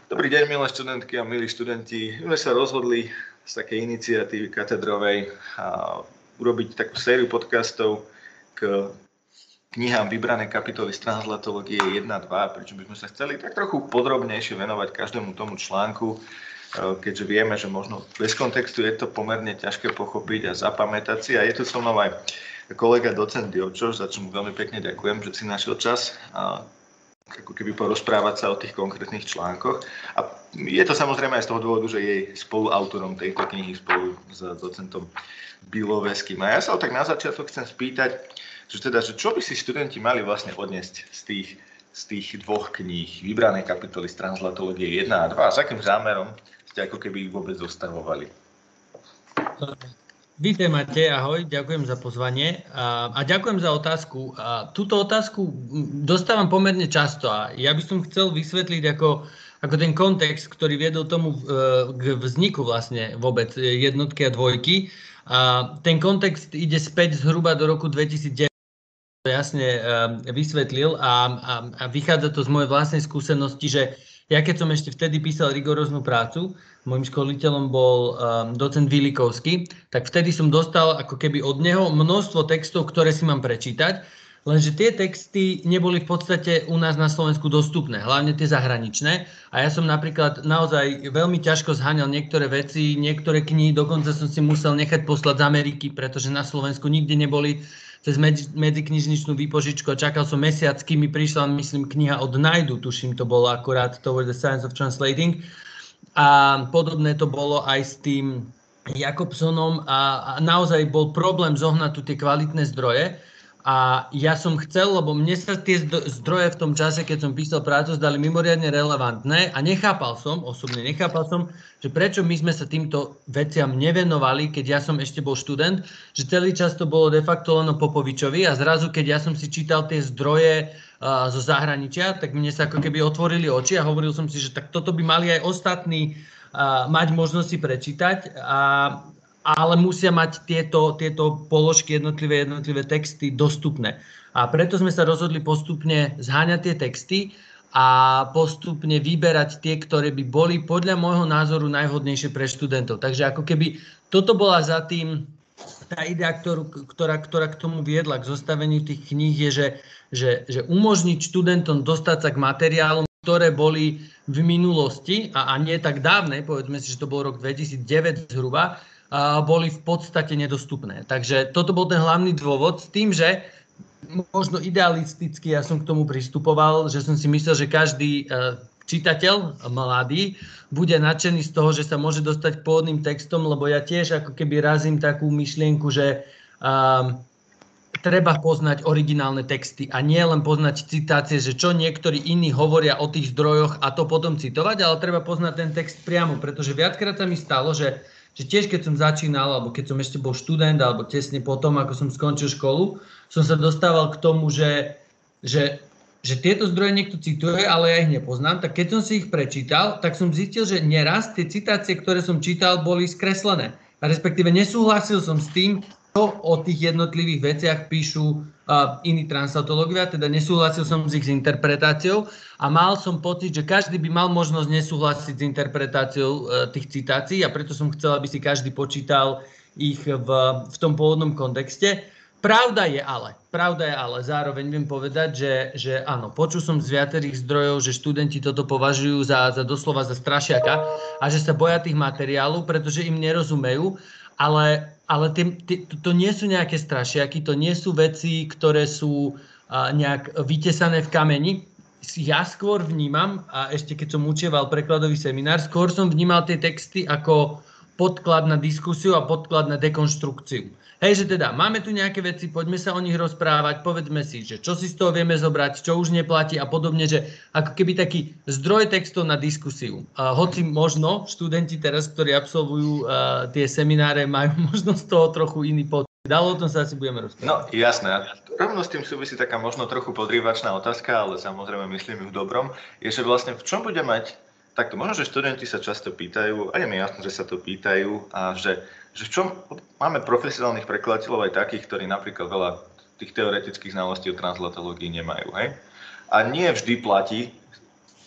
Dobrý deň, milé študentky a milí študenti. My sme sa rozhodli z takej iniciatívy katedrovej urobiť takú sériu podcastov k knihám vybrané kapitoly z tranzlatológie 1 a 2, pričom by sme sa chceli tak trochu podrobnejšie venovať každému tomu článku, keďže vieme, že možno bez kontextu je to pomerne ťažké pochopiť a zapamätať si. A je tu so mnou aj kolega docent Dievčoš, za čo mu veľmi pekne ďakujem, že si našiel čas ako keby porozprávať sa o tých konkrétnych článkoch. A je to samozrejme aj z toho dôvodu, že je spoluautorom tejto knihy spolu s docentom Biloveským. A ja sa tak na začiatok chcem spýtať, že čo by si študenti mali vlastne odniesť z tých dvoch kníh, vybrané kapitoly z tranzlatológie 1 a 2, a s akým zámerom ste ako keby ich vôbec zostavovali? Vítaj, Matej, ahoj, ďakujem za pozvanie a ďakujem za otázku. Túto otázku dostávam pomerne často a ja by som chcel vysvetliť ako ten kontext, ktorý viedol tomu k vzniku vlastne vôbec jednotky a dvojky. Ten kontext ide späť zhruba do roku 2009, to jasne vysvetlil a vychádza to z mojej vlastnej skúsenosti, že ja keď som ešte vtedy písal rigoróznu prácu, môjim školiteľom bol docent Vilikovský, tak vtedy som dostal ako keby od neho množstvo textov, ktoré si mám prečítať, lenže tie texty neboli v podstate u nás na Slovensku dostupné, hlavne tie zahraničné. A ja som napríklad naozaj veľmi ťažko zháňal niektoré veci, niektoré knihy, dokonca som si musel nechať poslať z Ameriky, pretože na Slovensku nikde neboli, cez medziknižničnú výpožičku a čakal som mesiac, kým mi prišla, myslím, kniha od Najdu, tuším, to bolo akurát Toward the Science of Translating. A podobné to bolo aj s tým Jakobsonom a naozaj bol problém zohnať tu tie kvalitné zdroje. A ja som chcel, lebo mne sa tie zdroje v tom čase, keď som písal prácu, zdali mimoriadne relevantné a osobne nechápal som, že prečo my sme sa týmto veciam nevenovali, keď ja som ešte bol študent, že celý čas to bolo de facto len o Popovičovi a zrazu, keď ja som si čítal tie zdroje zo zahraničia, tak mne sa ako keby otvorili oči a hovoril som si, že tak toto by mali aj ostatní mať možnosť si prečítať, ale musia mať tieto položky, jednotlivé texty dostupné. A preto sme sa rozhodli postupne zháňať tie texty a postupne vyberať tie, ktoré by boli podľa môjho názoru najvhodnejšie pre študentov. Takže ako keby toto bola za tým tá idea, ktorá k tomu viedla, k zostaveniu tých kníh, je, že umožniť študentom dostať sa k materiálom, ktoré boli v minulosti a nie tak dávne, povedzme si, že to bol rok 2009 zhruba, boli v podstate nedostupné. Takže toto bol ten hlavný dôvod s tým, že možno idealisticky ja som k tomu pristupoval, že som si myslel, že každý čitateľ mladý bude nadšený z toho, že sa môže dostať k pôvodným textom, lebo ja tiež ako keby razím takú myšlienku, že treba poznať originálne texty a nie len poznať citácie, že čo niektorí iní hovoria o tých zdrojoch a to potom citovať, ale treba poznať ten text priamo, pretože viackrát sa mi stalo, že tiež keď som začínal, alebo keď som ešte bol študent, alebo tesne potom, ako som skončil školu, som sa dostával k tomu, že tieto zdroje niekto cituje, ale ja ich nepoznám. Tak keď som si ich prečítal, tak som zistil, že neraz tie citácie, ktoré som čítal, boli skreslené. A respektíve nesúhlasil som s tým, čo o tých jednotlivých veciach píšu iní translatológovia, teda nesúhlasil som s ich interpretáciou a mal som pocit, že každý by mal možnosť nesúhlasiť s interpretáciou tých citácií a preto som chcel, aby si každý počítal ich v tom pôvodnom kontexte. Pravda je ale, zároveň viem povedať, že áno, počul som z viacerých zdrojov, že študenti toto považujú za doslova za strašiaka a že sa boja tých materiálov, pretože im nerozumejú, ale to nie sú nejaké strašiaky, to nie sú veci, ktoré sú nejak vytesané v kameni. Ja skôr vnímam, a ešte keď som učieval prekladový seminár, skôr som vnímal tie texty ako podklad na diskusiu a podklad na dekonštrukciu. Hej, že teda máme tu nejaké veci, poďme sa o nich rozprávať, povedzme si, že čo si z toho vieme zobrať, čo už neplatí a podobne, že ako keby taký zdroj textov na diskusiu. Hoci možno študenti teraz, ktorí absolvujú tie semináre, majú možno z toho trochu iný pocit. Ale o tom sa asi budeme rozprávať. No jasné. Rovno s tým súvisí taká možno trochu podrývačná otázka, ale samozrejme myslím ju v dobrom, je, že vlastne v čom bude mať takto. Možno, že študenti sa často pýtajú, a je mi jasné, že sa to pýtajú, a že v čom máme profesionálnych prekladateľov aj takých, ktorí napríklad veľa tých teoretických znalostí o translatológii nemajú. Hej? A nie vždy platí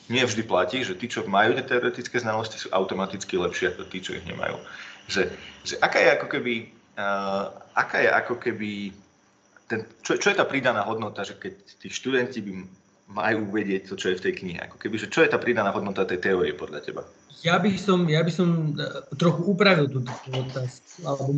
nie vždy platí, že tí, čo majú tie teoretické znalosti, sú automaticky lepšie ako tí, čo ich nemajú. Že aká je ako keby čo je tá pridaná hodnota, že keď tí študenti by majú vedieť to, čo je v tej knihe? Ako keby, že čo je tá pridaná hodnota tej teórie podľa teba? Ja by som trochu upravil túto otázku, alebo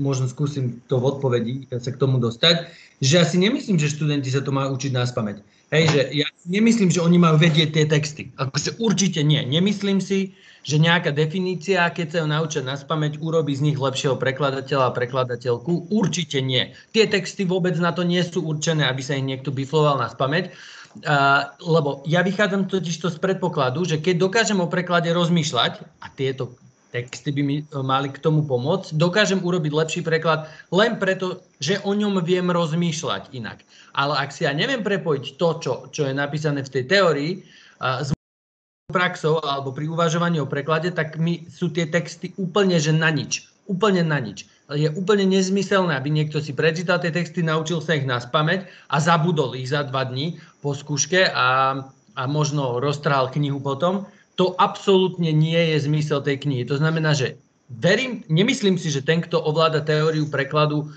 možno skúsim to v odpovedi sa k tomu dostať, že ja si nemyslím, že študenti sa to majú učiť naspamäť. Hej, že ja si nemyslím, že oni majú vedieť tie texty. Akože určite nie. Nemyslím si, že nejaká definícia, keď sa ju naučia naspamäť, urobí z nich lepšieho prekladateľa a prekladateľku. Určite nie. Tie texty vôbec na to nie sú určené, aby sa ich niekto bifloval naspamäť. Lebo ja vychádzam totižto z predpokladu, že keď dokážem o preklade rozmýšľať, a tieto texty by mi mali k tomu pomôcť, dokážem urobiť lepší preklad len preto, že o ňom viem rozmýšľať inak. Ale ak si ja neviem prepojiť to, čo je napísané v tej teórii s praxou alebo pri uvažovaní o preklade, tak mi sú tie texty úplne že na nič. Úplne na nič. Je úplne nezmyselné, aby niekto si prečítal tie texty, naučil sa ich naspamäť a zabudol ich za 2 dní po skúške a možno roztrhal knihu potom. To absolútne nie je zmysel tej knihy. To znamená, že nemyslím si, že ten, kto ovláda teóriu prekladu,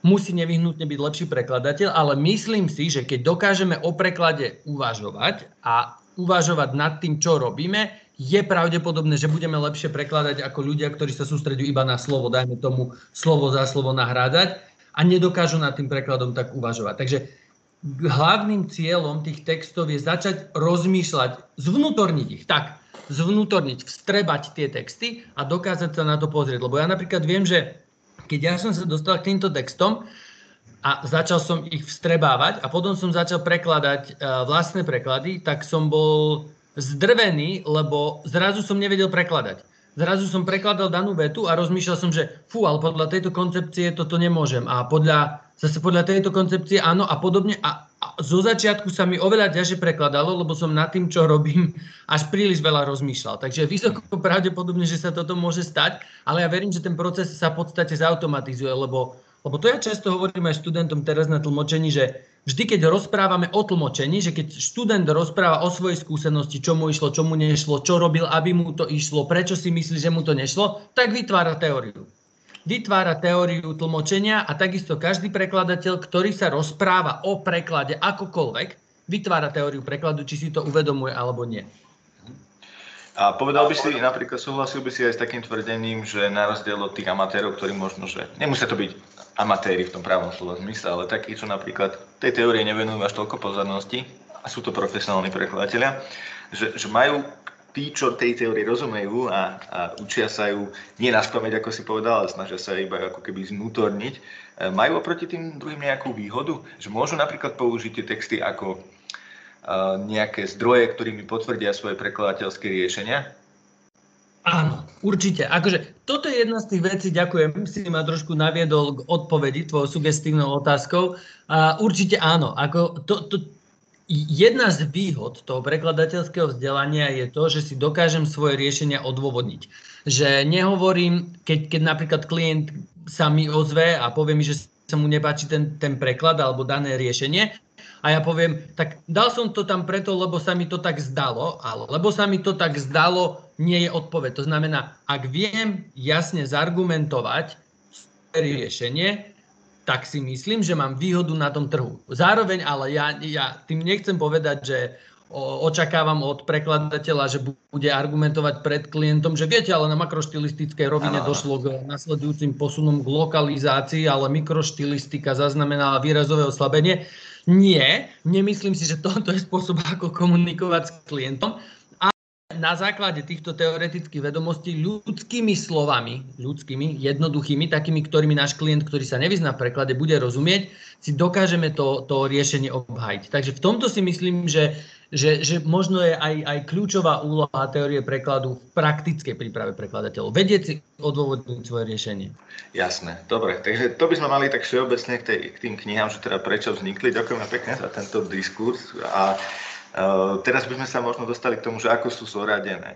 musí nevyhnutne byť lepší prekladateľ, ale myslím si, že keď dokážeme o preklade uvažovať a uvažovať nad tým, čo robíme, je pravdepodobné, že budeme lepšie prekladať ako ľudia, ktorí sa sústredujú iba na slovo, dajme tomu slovo za slovo nahrádzať a nedokážu nad tým prekladom tak uvažovať. Takže hlavným cieľom tých textov je začať rozmýšľať, zvnútorniť ich, vstrebať tie texty a dokázať sa na to pozrieť. Lebo ja napríklad viem, že keď ja som sa dostal k týmto textom a začal som ich vstrebávať a potom som začal prekladať vlastné preklady, tak som bol zdrvený, lebo zrazu som nevedel prekladať. Zrazu som prekladal danú vetu a rozmýšľal som, že ale podľa tejto koncepcie toto nemôžem. A podľa tejto koncepcie áno a podobne. A zo začiatku sa mi oveľa ťažšie prekladalo, lebo som nad tým, čo robím, až príliš veľa rozmýšľal. Takže je vysoko pravdepodobne, že sa toto môže stať, ale ja verím, že ten proces sa v podstate zautomatizuje, lebo to ja často hovorím aj študentom teraz na tlmočení, že vždy, keď rozprávame o tlmočení, že keď študent rozpráva o svojej skúsenosti, čo mu išlo, čo mu nešlo, čo robil, aby mu to išlo, prečo si myslí, že mu to nešlo, tak vytvára teóriu. Vytvára teóriu tlmočenia a takisto každý prekladateľ, ktorý sa rozpráva o preklade akokoľvek, vytvára teóriu prekladu, či si to uvedomuje alebo nie. A povedal by si, napríklad súhlasil by si aj s takým tvrdením, že na rozdiel od tých amatérov, ktorí možno, že nemusia to byť amatéri v tom právom slova zmysle, ale takí, čo napríklad tej teórie nevenujú až toľko pozornosti a sú to profesionálni prekladatelia, že majú tí, čo tej teórii rozumejú a učia sa ju nie naspamäť, ako si povedal, ale snažia sa iba ako keby zvnútorniť, majú oproti tým druhým nejakú výhodu, že môžu napríklad použiť tie texty ako nejaké zdroje, ktorými potvrdia svoje prekladateľské riešenia? Áno, určite. Akože toto je jedna z tých vecí, ďakujem, si ma trošku naviedol k odpovedi tvojou sugestívnou otázkou. Určite áno. Jedna z výhod toho prekladateľského vzdelania je to, že si dokážem svoje riešenia odôvodniť. Že nehovorím, keď napríklad klient sa mi ozve a povie mi, že sa mu nepáči ten preklad alebo dané riešenie, a ja poviem, tak dal som to tam preto, lebo sa mi to tak zdalo, ale lebo sa mi to tak zdalo, nie je odpoveď. To znamená, ak viem jasne zargumentovať riešenie, tak si myslím, že mám výhodu na tom trhu. Zároveň, ale ja tým nechcem povedať, že očakávam od prekladateľa, že bude argumentovať pred klientom, že viete, ale na makroštilistickej rovine došlo k nasledujúcim posunom k lokalizácii, ale mikroštilistika zaznamenala výrazové oslabenie. Nie, nemyslím si, že toto je spôsob, ako komunikovať s klientom. A na základe týchto teoretických vedomostí ľudskými slovami, jednoduchými, takými, ktorými náš klient, ktorý sa nevyzná v preklade, bude rozumieť, si dokážeme to riešenie obhájiť. Takže v tomto si myslím, že možno je aj kľúčová úloha teórie prekladu v praktickej príprave prekladateľov. Vedieť si odôvodniť svoje riešenie. Jasné, dobre. Takže to by sme mali tak všeobecne k tým knihám, že teda prečo vznikli. Ďakujeme pekne za tento diskurs. A teraz by sme sa možno dostali k tomu, že ako sú zoradené.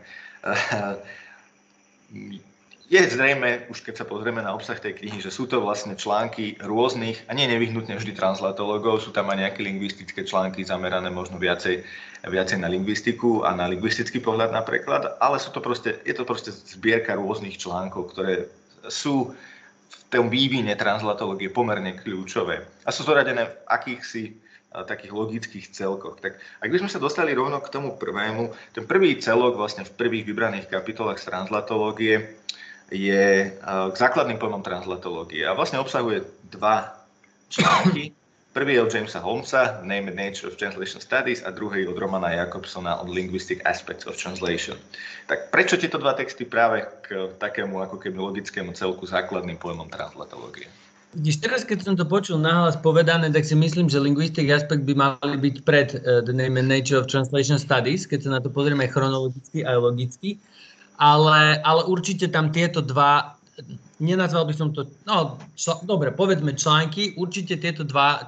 je zrejme, už keď sa pozrieme na obsah tej knihy, že sú to vlastne články rôznych, a nie nevyhnutne vždy translatológov, sú tam aj nejaké lingvistické články zamerané možno viacej na lingvistiku a na lingvistický pohľad na preklad, ale je to proste zbierka rôznych článkov, ktoré sú v tom vývine translatológie pomerne kľúčové a sú zoradené v akýchsi takých logických celkoch. Tak ak by sme sa dostali rovno k tomu prvému, ten prvý celok vlastne v prvých vybraných kapitolách z translatológie je k základným pojmom translatológie a vlastne obsahuje dva články. Prvý je od Jamesa Holmesa, Name and Nature of Translation Studies, a druhý od Romana Jakobsona od Linguistic Aspects of Translation. Tak prečo tieto dva texty práve k takému ako keby logickému celku základným pojmom translatológie? Když teraz, keď som to počul nahlas povedané, tak si myslím, že Linguistic Aspect by mali byť pred The Name and Nature of Translation Studies, keď sa na to pozrieme chronologicky aj logicky. Ale určite tam tieto dva, nenazval by som to, dobre, povedzme články, určite tieto dve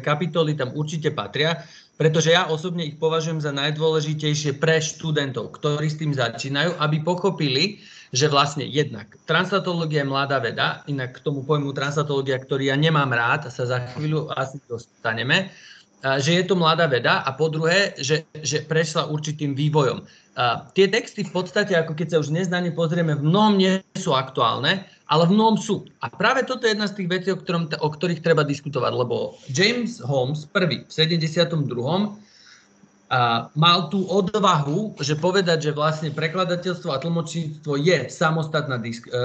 kapitoly tam určite patria, pretože ja osobne ich považujem za najdôležitejšie pre študentov, ktorí s tým začínajú, aby pochopili, že vlastne jednak translatológia je mladá veda, inak k tomu pojmu translatológia, ktorý ja nemám rád, sa za chvíľu asi dostaneme, že je to mladá veda a po druhé, že prešla určitým vývojom. Tie texty v podstate, ako keď sa už dnes na ne pozrieme, v mnohom nie sú aktuálne, ale v mnohom sú. A práve toto je jedna z tých vecí, o ktorých treba diskutovať, lebo James Holmes prvý v 72. Mal tú odvahu, že povedať, že vlastne prekladateľstvo a tlmočníctvo je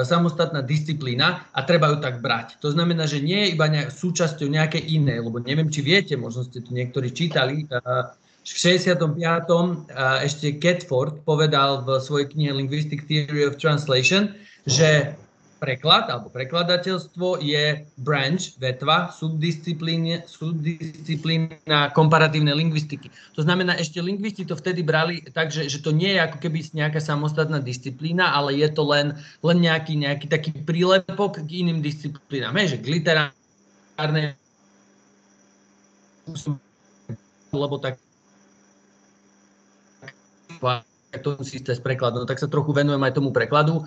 samostatná disciplína a treba ju tak brať. To znamená, že nie je iba súčasťou nejakej inej, lebo neviem, či viete, možno ste tu niektorí čítali, v 65. Ešte Catford povedal v svojej knihe Linguistic Theory of Translation, že preklad alebo prekladateľstvo je branch, vetva, subdisciplína komparatívnej lingvistiky. To znamená, ešte lingvisti to vtedy brali tak, že to nie je ako keby nejaká samostatná disciplína, ale je to len nejaký taký prílepok k iným disciplínám. Že k literárnej, lebo tak to systém s prekladom, tak sa trochu venujem aj tomu prekladu.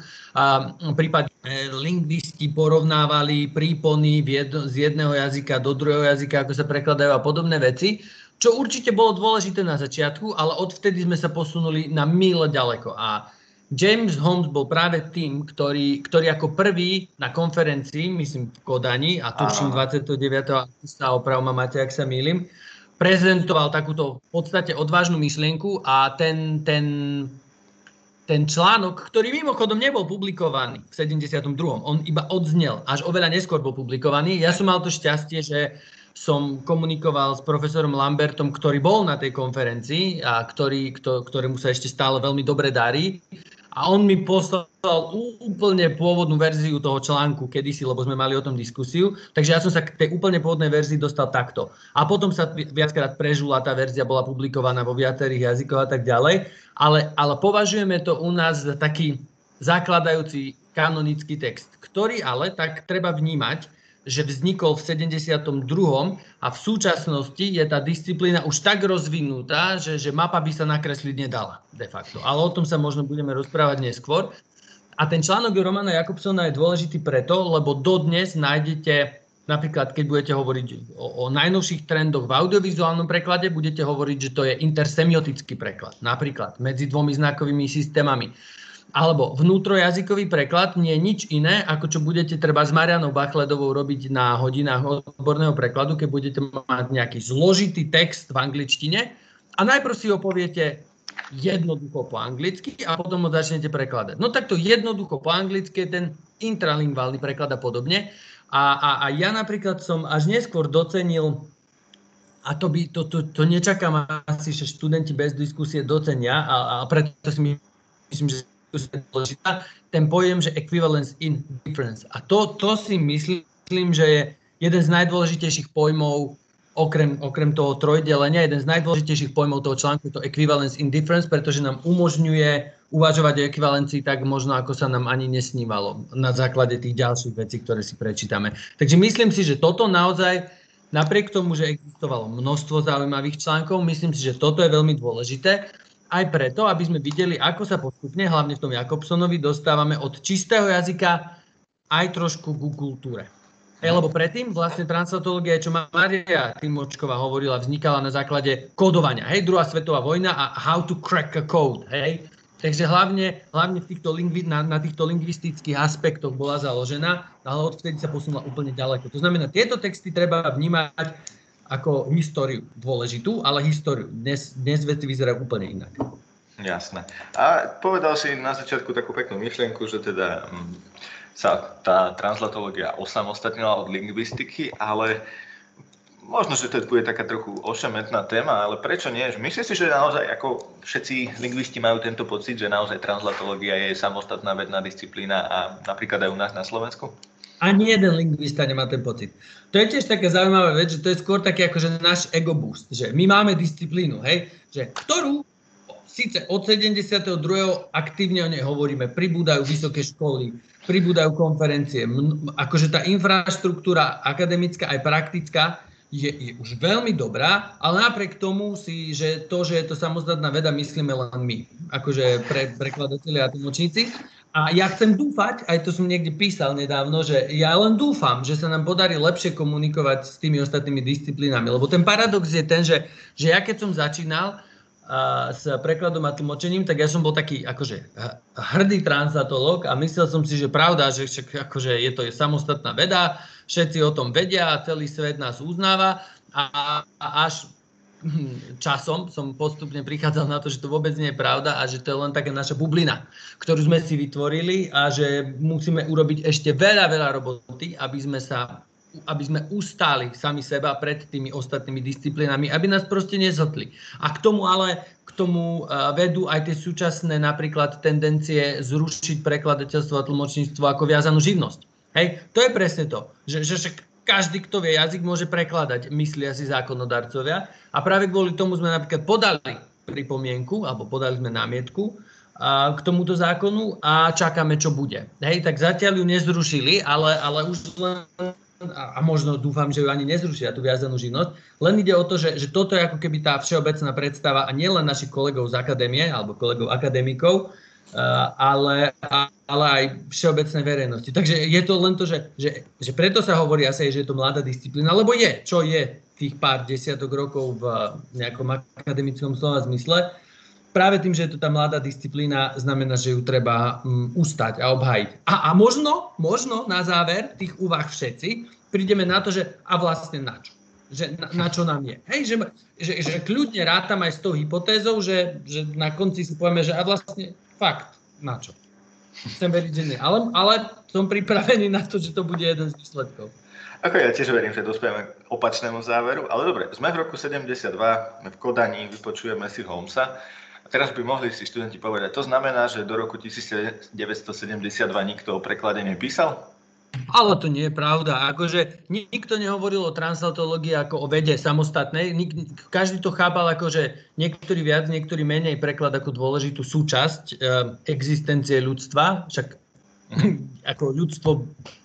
Prípadne lingvisti porovnávali prípony z jedného jazyka do druhého jazyka, ako sa prekladajú a podobné veci, čo určite bolo dôležité na začiatku, ale odvtedy sme sa posunuli na míle ďaleko. A James Holmes bol práve tým, ktorý ako prvý na konferencii, myslím v Kodani, a tuším 29. augusta, oprav ma máte, ak sa mýlim, prezentoval takúto v podstate odvážnu myšlienku a ten článok, ktorý mimochodom nebol publikovaný v 72. On iba odznel, až oveľa neskôr bol publikovaný. Ja som mal to šťastie, že som komunikoval s profesorom Lambertom, ktorý bol na tej konferencii a ktorému sa ešte stále veľmi dobre darí. A on mi poslal úplne pôvodnú verziu toho článku kedysi, lebo sme mali o tom diskusiu. Takže ja som sa k tej úplne pôvodnej verzii dostal takto. A potom sa viackrát prežula, tá verzia bola publikovaná vo viacerých jazykoch a tak ďalej. Ale považujeme to u nás za taký zakladajúci kanonický text, ktorý ale tak treba vnímať, že vznikol v 72. a v súčasnosti je tá disciplína už tak rozvinutá, že mapa by sa nakresliť nedala de facto. Ale o tom sa možno budeme rozprávať neskôr. A ten článok Romana Jakobsona je dôležitý preto, lebo dodnes nájdete, napríklad keď budete hovoriť o najnovších trendoch v audiovizuálnom preklade, budete hovoriť, že to je intersemiotický preklad. Napríklad medzi dvomi znakovými systémami. Alebo vnútrojazykový preklad nie je nič iné, ako čo budete treba s Marianou Bachledovou robiť na hodinách odborného prekladu, keď budete mať nejaký zložitý text v angličtine a najprv si ho poviete jednoducho po anglicky a potom ho začnete prekladať. No tak to jednoducho po anglicky je ten intralingválny preklad a podobne. A ja napríklad som až neskôr docenil, a to nečakám asi, že študenti bez diskusie docenia, a preto si myslím, že ten pojem, že equivalence in difference. A to si myslím, že je jeden z najdôležitejších pojmov, okrem toho trojdelenia, jeden z najdôležitejších pojmov toho článku, to equivalence in difference, pretože nám umožňuje uvažovať o ekvivalencii tak možno, ako sa nám ani nesnívalo na základe tých ďalších vecí, ktoré si prečítame. Takže myslím si, že toto naozaj, napriek tomu, že existovalo množstvo zaujímavých článkov, myslím si, že toto je veľmi dôležité. aj preto, aby sme videli, ako sa postupne, hlavne v tom Jakobsonovi, dostávame od čistého jazyka aj trošku ku kultúre. Lebo predtým vlastne translatológia, čo Mária Timočková hovorila, vznikala na základe kódovania. Hej, druhá svetová vojna a how to crack a code. Hej. Takže hlavne v týchto na týchto lingvistických aspektoch bola založená, ale odvtedy sa posunula úplne ďaleko. To znamená, tieto texty treba vnímať ako históriu dôležitú, ale históriu. Dnes veci vyzerajú úplne inak. Jasné. A povedal si na začiatku takú peknú myšlienku, že teda sa tá translatológia osamostatnila od lingvistiky, ale možno, že to bude taká trochu ošemetná téma, ale prečo nie? Myslíš si, že naozaj ako všetci lingvisti majú tento pocit, že naozaj translatológia je samostatná vedná disciplína a napríklad aj u nás na Slovensku? Ani jeden lingvista nemá ten pocit. To je tiež taká zaujímavá vec, že to je skôr taký akože náš ego boost, že my máme disciplínu, hej, že ktorú síce od 72. aktívne o nej hovoríme, pribúdajú vysoké školy, pribúdajú konferencie, akože tá infraštruktúra akademická aj praktická je už veľmi dobrá, ale napriek tomu že je to samostatná veda, myslíme len my, akože prekladatelia a tlmočníci. A ja chcem dúfať, aj to som niekde písal nedávno, že ja len dúfam, že sa nám podarí lepšie komunikovať s tými ostatnými disciplínami, lebo ten paradox je ten, že ja keď som začínal s prekladom a tlmočením, tak ja som bol taký akože hrdý translatológ a myslel som si, že pravda, že akože je to samostatná veda, všetci o tom vedia, celý svet nás uznáva a až časom som postupne prichádzal na to, že to vôbec nie je pravda a že to je len taká naša bublina, ktorú sme si vytvorili a že musíme urobiť ešte veľa roboty, aby sme ustáli sami seba pred tými ostatnými disciplínami, aby nás proste nezhotli. A k tomu vedú aj tie súčasné napríklad tendencie zrušiť prekladateľstvo a tlmočníctvo ako viazanú živnosť. Hej, to je presne to, že každý, kto vie jazyk, môže prekladať, myslia si zákonodarcovia. A práve kvôli tomu sme napríklad podali pripomienku, alebo podali sme námietku k tomuto zákonu a čakáme, čo bude. Hej, tak zatiaľ ju nezrušili, ale už len a možno dúfam, že ju ani nezrušia, tú viazanú živnosť. Len ide o to, že toto je ako keby tá všeobecná predstava a nielen našich kolegov z akadémie alebo kolegov akademikov, ale aj všeobecnej verejnosti. Takže je to len to, že preto sa hovorí asi, že je to mladá disciplína, lebo čo je tých pár desiatok rokov v nejakom akademickom slova zmysle. Práve tým, že je to tá mladá disciplína, znamená, že ju treba ustať a obhájiť. A možno na záver tých úvah všetci prídeme na to, že a vlastne na čo? Že na čo nám je. Hej, že kľudne rátam aj s tou hypotézou, že na konci si povieme, že a vlastne fakt, na čo? Chcem veriť, že nie. Ale som pripravený na to, že to bude jeden z výsledkov. Ako ja tiež verím, že dospieme k opačnému záveru, ale dobre, sme v roku 72, v Kodani, vypočujeme si Holmesa. A teraz by mohli si študenti povedať, to znamená, že do roku 1972 nikto o preklade nepísal? Ale to nie je pravda. Akože nikto nehovoril o translatológii ako o vede samostatnej. Každý to chápal ako, že niektorý viac, niektorý menej preklad ako dôležitú súčasť existencie ľudstva. Však ako ľudstvo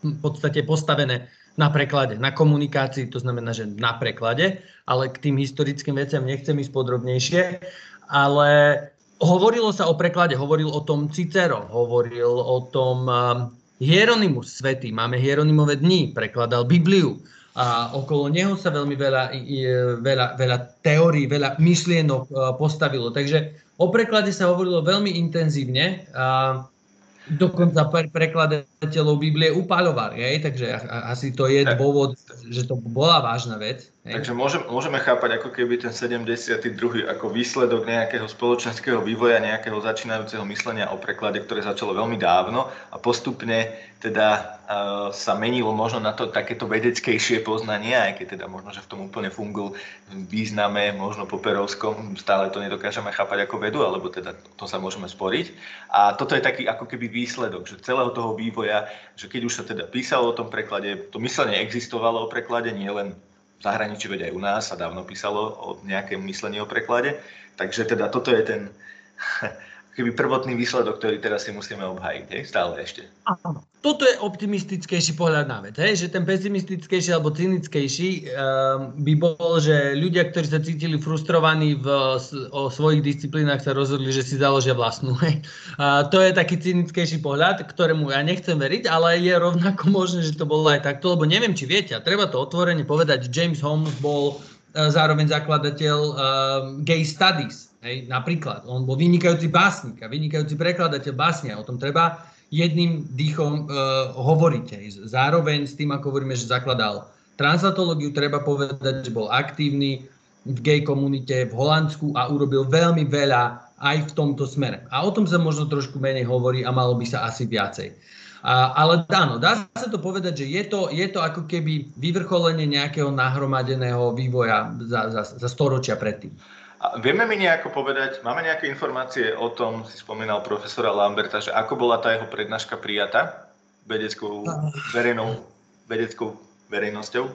v podstate postavené na preklade, na komunikácii, to znamená, že na preklade, ale k tým historickým veciam nechcem ísť podrobnejšie. Ale hovorilo sa o preklade, hovoril o tom Cicero, hovoril o tom Hieronymus svätý, máme Hieronymové dni, prekladal Bibliu a okolo neho sa veľmi veľa teórií, veľa myšlienok postavilo. Takže o preklade sa hovorilo veľmi intenzívne. Dokonca prekladateľov Biblie upáľovali, takže asi to je dôvod, že to bola vážna vec. Takže môžeme chápať ako keby ten 72. ako výsledok nejakého spoločenského vývoja, nejakého začínajúceho myslenia o preklade, ktoré začalo veľmi dávno a postupne teda sa menilo možno na to takéto vedeckejšie poznanie, aj keď teda možno, že v tom úplne fungul v význame, možno poperovskom, stále to nedokážeme chápať ako vedu, alebo teda to sa môžeme sporiť. A toto je taký ako keby výsledok, že celého toho vývoja, že keď už sa teda písalo o tom preklade, to myslenie existovalo o preklade, nie len v zahraničí, veď aj u nás sa dávno písalo o nejakém myslení o preklade. Takže teda toto je ten keby prvotný výsledok, ktorý teraz si musíme obhájiť, hej? Stále ešte. Áno. Toto je optimistickejší pohľad na vec, hej? Že ten pesimistickejší alebo cynickejší by bol, že ľudia, ktorí sa cítili frustrovaní o svojich disciplínach, sa rozhodli, že si založia vlastnú. Hej? To je taký cynickejší pohľad, ktorému ja nechcem veriť, ale je rovnako možné, že to bolo aj takto, lebo neviem, či viete, a treba to otvorene povedať, James Holmes bol zároveň zakladateľ Gay Studies. Hej, napríklad, on bol vynikajúci básnik a vynikajúci prekladateľ básne. O tom treba jedným dýchom hovoriť. Hej. Zároveň s tým, ako hovoríme, že zakladal translatológiu, treba povedať, že bol aktívny v gay komunite v Holandsku a urobil veľmi veľa aj v tomto smere. A o tom sa možno trošku menej hovorí a malo by sa asi viacej. Ale áno, dá sa to povedať, že je to ako keby vyvrcholenie nejakého nahromadeného vývoja za storočia predtým. A vieme mi nejako povedať, máme nejaké informácie o tom, si spomínal profesora Lamberta, že ako bola tá jeho prednáška prijatá vedeckou verejnosťou?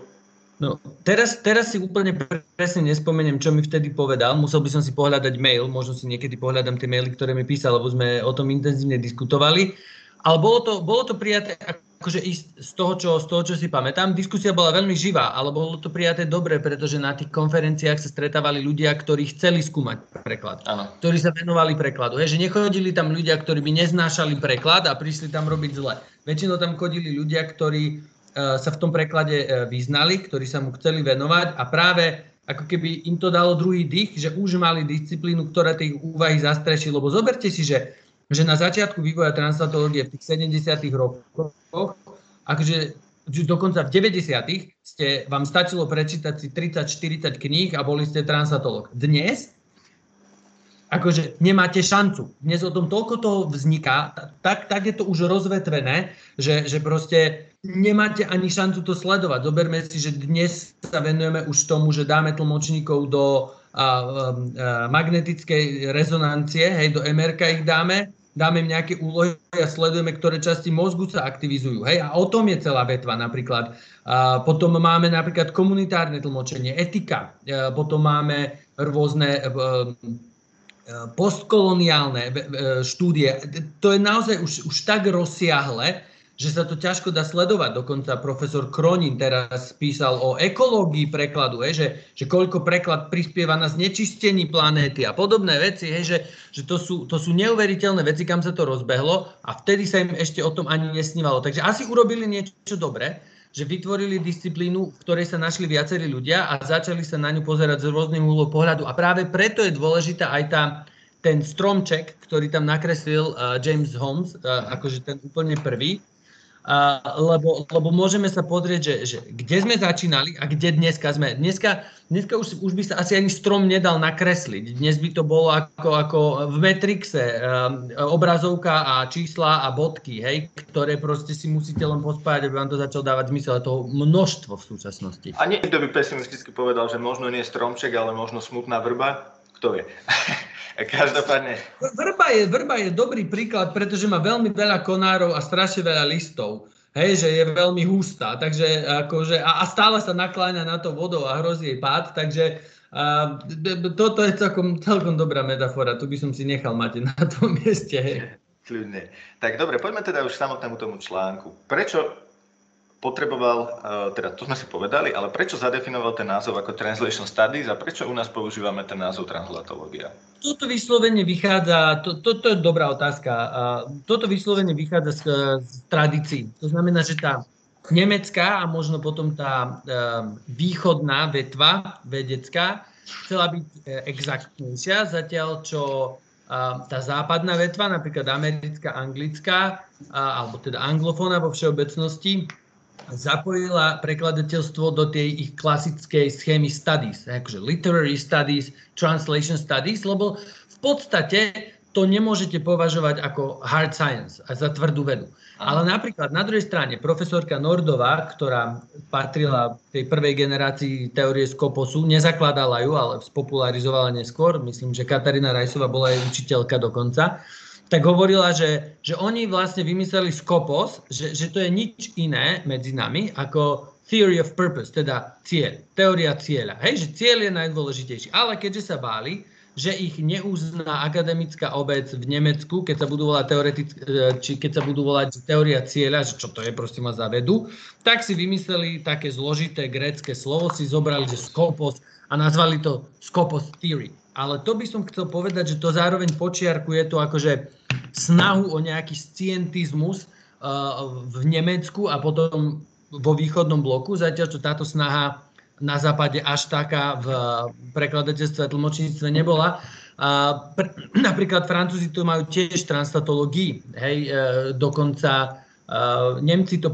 No, teraz si úplne presne nespomeniem, čo mi vtedy povedal. Musel by som si pohľadať mail, možno si niekedy pohľadám tie maily, ktoré mi písal, lebo sme o tom intenzívne diskutovali. Ale bolo to prijaté akože z toho, čo si pamätám. Diskusia bola veľmi živá, ale bolo to prijaté dobre, pretože na tých konferenciách sa stretávali ľudia, ktorí chceli skúmať preklad. Áno. Ktorí sa venovali prekladu. Že nechodili tam ľudia, ktorí by neznášali preklad a prišli tam robiť zle. Väčšinou tam chodili ľudia, ktorí sa v tom preklade vyznali, ktorí sa mu chceli venovať a práve ako keby im to dalo druhý dých, že už mali disciplínu, ktorá tie úvahy zastreší. Lebo zoberte si, že na začiatku vývoja translatológie v tých 70. rokoch, akože dokonca v 90. vám stačilo prečítať si 30-40 kníh a boli ste translatológ. Dnes akože nemáte šancu. Dnes o tom toľko toho vzniká, tak je to už rozvetvené, že proste nemáte ani šancu to sledovať. Zoberme si, že dnes sa venujeme už tomu, že dáme tlmočníkov do magnetickej rezonancie, hej, do MR-ka ich dáme im nejaké úlohy a sledujeme, ktoré časti mozgu sa aktivizujú. Hej, a o tom je celá vetva napríklad. Potom máme napríklad komunitárne tlmočenie, etika, potom máme rôzne postkoloniálne štúdie. To je naozaj už tak rozsiahle, že sa to ťažko dá sledovať. Dokonca profesor Kronin teraz písal o ekológii prekladu, že koľko preklad prispieva na znečistení planéty a podobné veci, že to sú neuveriteľné veci, kam sa to rozbehlo a vtedy sa im ešte o tom ani nesnívalo. Takže asi urobili niečo dobré, že vytvorili disciplínu, v ktorej sa našli viacerí ľudia a začali sa na ňu pozerať z rôznych uhlov pohľadu. A práve preto je dôležitá aj ten stromček, ktorý tam nakreslil James Holmes, akože ten úplne prvý. Lebo môžeme sa pozrieť, že kde sme začínali a kde dneska sme. Dneska už by sa asi ani strom nedal nakresliť. Dnes by to bolo ako v Matrixe, obrazovka a čísla a bodky, hej, ktoré proste si musíte len pospájať, aby vám to začalo dávať zmysel. A toho množstvo v súčasnosti. A niekto by pesimisticky povedal, že možno nie stromček, ale možno smutná vrba. Kto vie? Každopádne. Vrba je dobrý príklad, pretože má veľmi veľa konárov a strašne veľa listov. Hej, že je veľmi hustá, takže akože, a stále sa nakláňa na to vodou a hrozí jej pád, takže toto je celkom dobrá metafora, tu by som si nechal mať na tom mieste. Hej. Kľudne. Tak dobre, poďme teda už samotnému tomu článku. Prečo potreboval, teda to sme si povedali, ale prečo zadefinoval ten názov ako Translation Studies a prečo u nás používame ten názov translatológia? Toto vyslovene vychádza, toto je dobrá otázka, toto vyslovene vychádza z tradícií. To znamená, že tá nemecká a možno potom tá východná vetva vedecká chcela byť exaktnejšia, zatiaľ čo tá západná vetva, napríklad americká, anglická, alebo teda anglofóna vo všeobecnosti, zapojila prekladateľstvo do tej ich klasickej schémy studies, akože literary studies, translation studies, lebo v podstate to nemôžete považovať ako hard science a za tvrdú vedu. Ale napríklad na druhej strane profesorka Nordová, ktorá patrila tej prvej generácii teórie Skoposu, nezakladala ju, ale spopularizovala neskôr, myslím, že Katarína Rajsová bola jej učiteľka dokonca, tak hovorila, že oni vlastne vymysleli Skopos, že to je nič iné medzi nami ako theory of purpose, teda cieľ, teória cieľa. Hej, že cieľ je najdôležitejší. Ale keďže sa báli, že ich neuzná akademická obec v Nemecku, keď sa budú volať keď sa budú volať teória cieľa, že čo to je, prosím vás, za vedu, tak si vymysleli také zložité grécke slovo, si zobrali, že skopos a nazvali to Skopos theory. Ale to by som chcel povedať, že to zároveň počiarkuje to akože snahu o nejaký scientizmus v Nemecku a potom vo východnom bloku, zatiaľ čo táto snaha na západe až taká v prekladateľstve a tlmočníctve nebola. Napríklad Francúzi to majú tiež translatológii, hej, dokonca Nemci to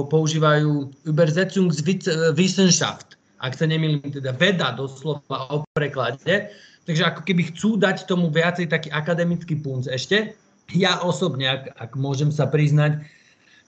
používajú Übersetzungswissenschaft, ak sa nemýlim, teda veda doslova o preklade. Takže ako keby chcú dať tomu viacej taký akademický punc ešte. Ja osobne, ak môžem sa priznať,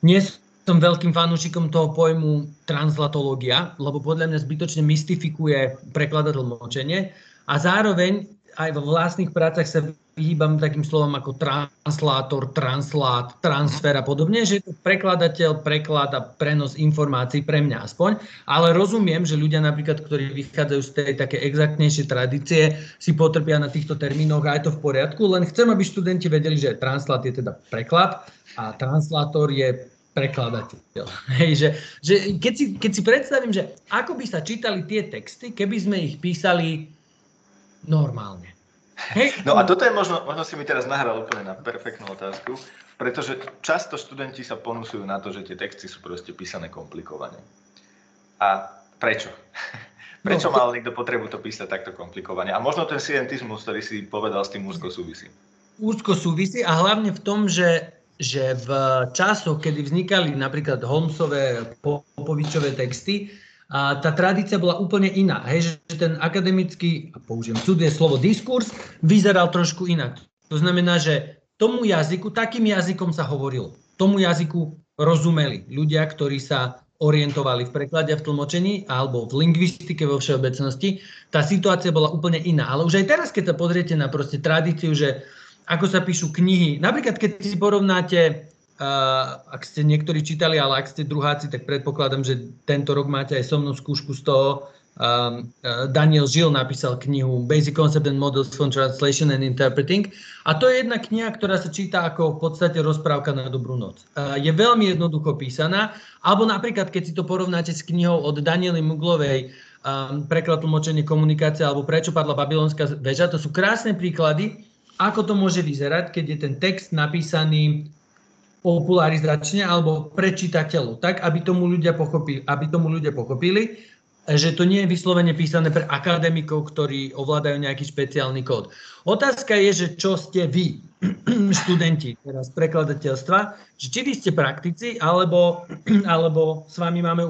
nie som veľkým fanúšikom toho pojmu translatológia, lebo podľa mňa zbytočne mystifikuje preklad a tlmočenie a zároveň aj vo vlastných prácach sa vyhýbam takým slovom ako translátor, translát, transfer a podobne, že je to prekladateľ, preklad a prenos informácií pre mňa aspoň, ale rozumiem, že ľudia napríklad, ktorí vychádzajú z tej také exaktnejšej tradície, si potrpia na týchto termínoch a je to v poriadku, len chcem, aby študenti vedeli, že translát je teda preklad a translátor je prekladateľ. Hej, že keď si predstavím, že ako by sa čítali tie texty, keby sme ich písali normálne. Hej. No a toto je možno si mi teraz nahral úplne na perfektnú otázku, pretože často študenti sa ponúsujú na to, že tie texty sú proste písané komplikovane. A prečo? Prečo mal niekto potrebu to písať takto komplikovane? A možno ten scientizmus, ktorý si povedal, s tým úzko súvisí. Úzko súvisí a hlavne v tom, že v časoch, kedy vznikali napríklad Holmesové, Popovičové texty, a tá tradícia bola úplne iná. Hej, že ten akademický, použijem cudzie slovo, diskurs, vyzeral trošku inak. To znamená, že tomu jazyku, takým jazykom sa hovorilo. Tomu jazyku rozumeli ľudia, ktorí sa orientovali v preklade a v tlmočení alebo v lingvistike vo všeobecnosti. Tá situácia bola úplne iná. Ale už aj teraz, keď sa pozriete na proste tradíciu, že ako sa píšu knihy. Napríklad, keď si porovnáte, ak ste niektorí čítali, ale ak ste druháci, tak predpokladám, že tento rok máte aj so mnou skúšku z toho. Daniel Žill napísal knihu Basic Concept and Models for Translation and Interpreting. A to je jedna kniha, ktorá sa číta ako v podstate rozprávka na dobrú noc. Je veľmi jednoducho písaná. Alebo napríklad, keď si to porovnáte s knihou od Daniely Muglovej, Preklad, tlmočenie, komunikácia, alebo Prečo padla babylonská väža, to sú krásne príklady, ako to môže vyzerať, keď je ten text napísaný popularizačne alebo pre čitateľov, tak aby tomu ľudia pochopili, že to nie je vyslovene písané pre akademikov, ktorí ovládajú nejaký špeciálny kód. Otázka je, že čo ste vy, študenti teraz prekladateľstva, že či vy ste praktici, alebo s vami máme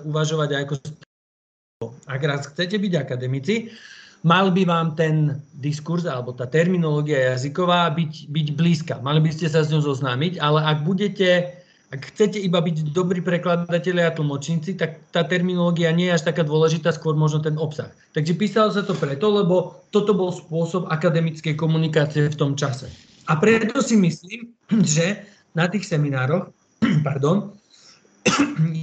uvažovať aj ako ak raz chcete byť akademici, mal by vám ten diskurs alebo tá terminológia jazyková byť blízka. Mali by ste sa s ňou zoznámiť, ale ak chcete iba byť dobrí prekladatelia a tlmočníci, tak tá terminológia nie je až taká dôležitá, skôr možno ten obsah. Takže písalo sa to preto, lebo toto bol spôsob akademickej komunikácie v tom čase. A preto si myslím, že na tých seminároch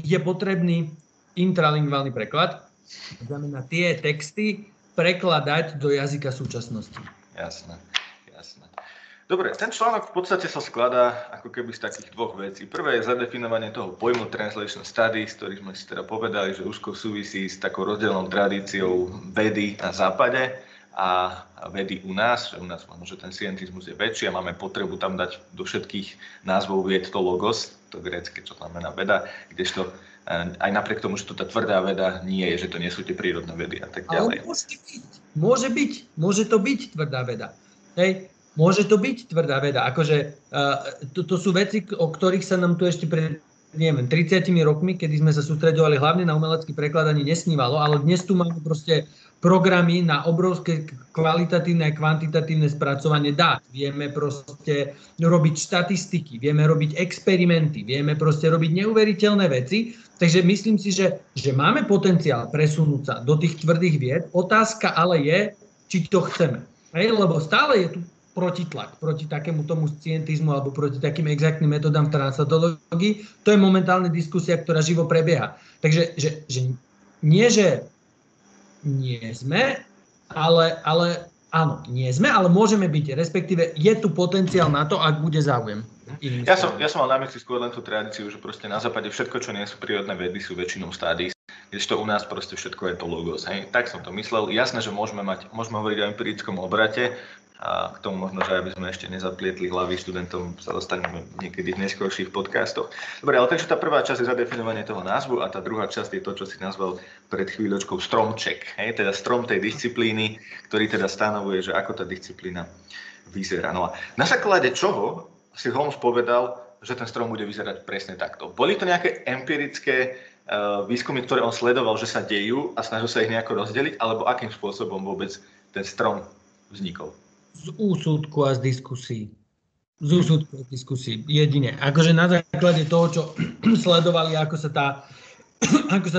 je potrebný intralingválny preklad, to znamená tie texty prekladať do jazyka súčasnosti. Jasné. Dobre, ten článok v podstate sa skladá ako keby z takých dvoch vecí. Prvé je zadefinovanie toho pojmu Translation Studies, ktorý sme si teda povedali, že úzko súvisí s takou rozdielnou tradíciou vedy na západe a vedy u nás, že u nás možno, že ten scientizmus je väčší a máme potrebu tam dať do všetkých názvov vied to logos, to grécke, čo znamená veda, kdežto aj napriek tomu, že to tá tvrdá veda nie je, že to nie sú tie prírodné vedy a tak ďalej. Ale môže to byť tvrdá veda. Hej, môže to byť tvrdá veda. Akože to sú veci, o ktorých sa nám tu ešte pred 30 rokmi, kedy sme sa sústreďovali hlavne na umelecký preklad, ani nesnívalo, ale dnes tu máme proste programy na obrovské kvalitatívne a kvantitatívne spracovanie dát. Vieme proste robiť štatistiky, vieme robiť experimenty, vieme proste robiť neuveriteľné veci. Takže myslím si, že máme potenciál presunúť sa do tých tvrdých vied. Otázka ale je, či to chceme. Lebo stále je tu protitlak proti takému tomu scientizmu alebo proti takým exaktným metodám v translatológii. To je momentálne diskusia, ktorá živo prebieha. Takže že nie sme, ale áno, nie sme, ale môžeme byť, respektíve je tu potenciál na to, ak bude záujem. Ja som mal na mysli skôr len tú tradíciu, že proste na západe všetko, čo nie sú prírodné vedy, sú väčšinou stádis. Kdežto u nás proste všetko je to logos. Hej. Tak som to myslel. Jasné, že môžeme hovoriť o empirickom obrate a k tomu možno, že aby sme ešte nezaplietli hlavy študentom, sa dostaneme niekedy v neskôrších podcastoch. Dobre, ale takže tá prvá časť je zadefinovanie toho názvu a tá druhá časť je to, čo si nazval pred chvíľočkou stromček. Hej, teda strom tej disciplíny, ktorý teda stanovuje, že ako tá disciplína vyzerá. No a na základe čoho si Holmes povedal, že ten strom bude vyzerať presne takto? Boli to nejaké empirické výskumy, ktoré on sledoval, že sa dejú a snažil sa ich nejako rozdeliť, alebo akým spôsobom vôbec ten strom vznikol? Z úsudku a z diskusí. Jedine. Akože na základe toho, čo sledovali, ako sa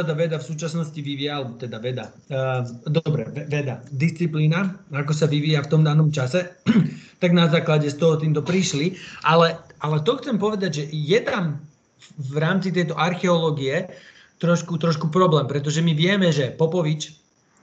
tá veda v súčasnosti vyvíja, alebo teda veda. Veda. Disciplína, ako sa vyvíja v tom danom čase, tak na základe z toho týmto prišli. Ale to chcem povedať, že je tam v rámci tejto archeológie trošku problém, pretože my vieme, že Popovič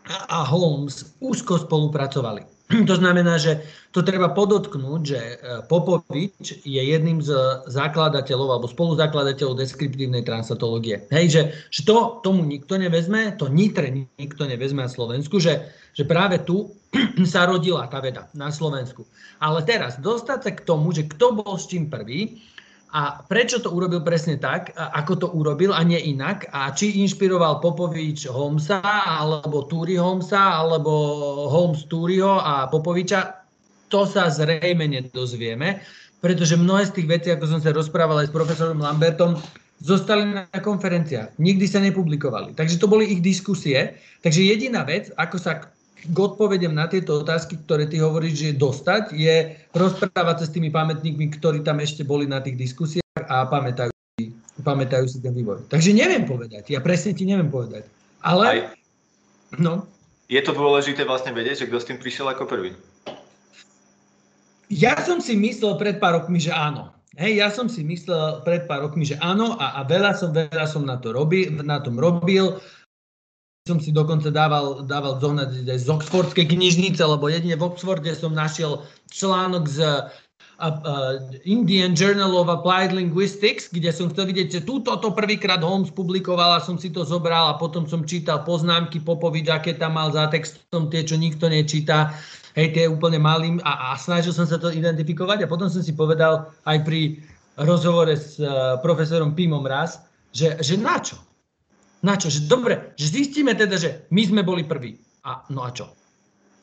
a Holmes úzko spolupracovali. To znamená, že to treba podotknúť, že Popovič je jedným z zakladateľov alebo spoluzakladateľov deskriptívnej transatológie. Hej, že to tomu nikto nevezme, to Nitre nikto nevezme na Slovensku, že práve tu sa rodila tá veda na Slovensku. Ale teraz dostať sa k tomu, že kto bol s čím prvý a prečo to urobil presne tak, ako to urobil a nie inak, a či inšpiroval Popovič Holmesa, alebo Túry Holmesa, alebo Holmes Túryho a Popoviča, to sa zrejme nedozvieme, pretože mnohé z tých vecí, ako som sa rozprával aj s profesorom Lambertom, zostali na konferenciách, nikdy sa nepublikovali. Takže to boli ich diskusie. Takže jediná vec, ako sa k odpovedem na tieto otázky, ktoré ty hovoríš, že dostať, je rozprávať sa s tými pamätníkmi, ktorí tam ešte boli na tých diskusiách a pamätajú si ten vývoj. Takže neviem povedať, ja presne ti neviem povedať. Ale, no. Je to dôležité vlastne vedieť, že kto s tým prišiel ako prvý? Ja som si myslel pred pár rokmi, že áno. Hej, ja som si myslel pred pár rokmi, že áno a veľa som na tom robil. Som si dokonca dával zohnať z Oxfordskej knižnice, lebo jedine v Oxforde som našiel článok z Indian Journal of Applied Linguistics, kde som chcel vidieť, že túto prvýkrát Holmes publikoval a som si to zobral a potom som čítal poznámky Popovič, aké tam mal za textom, tie, čo nikto nečíta, hej, tie úplne malým a snažil som sa to identifikovať a potom som si povedal aj pri rozhovore s profesorom Pimom raz, že na čo? Na čo? Že dobre, že zistíme teda, že my sme boli prví. No a čo?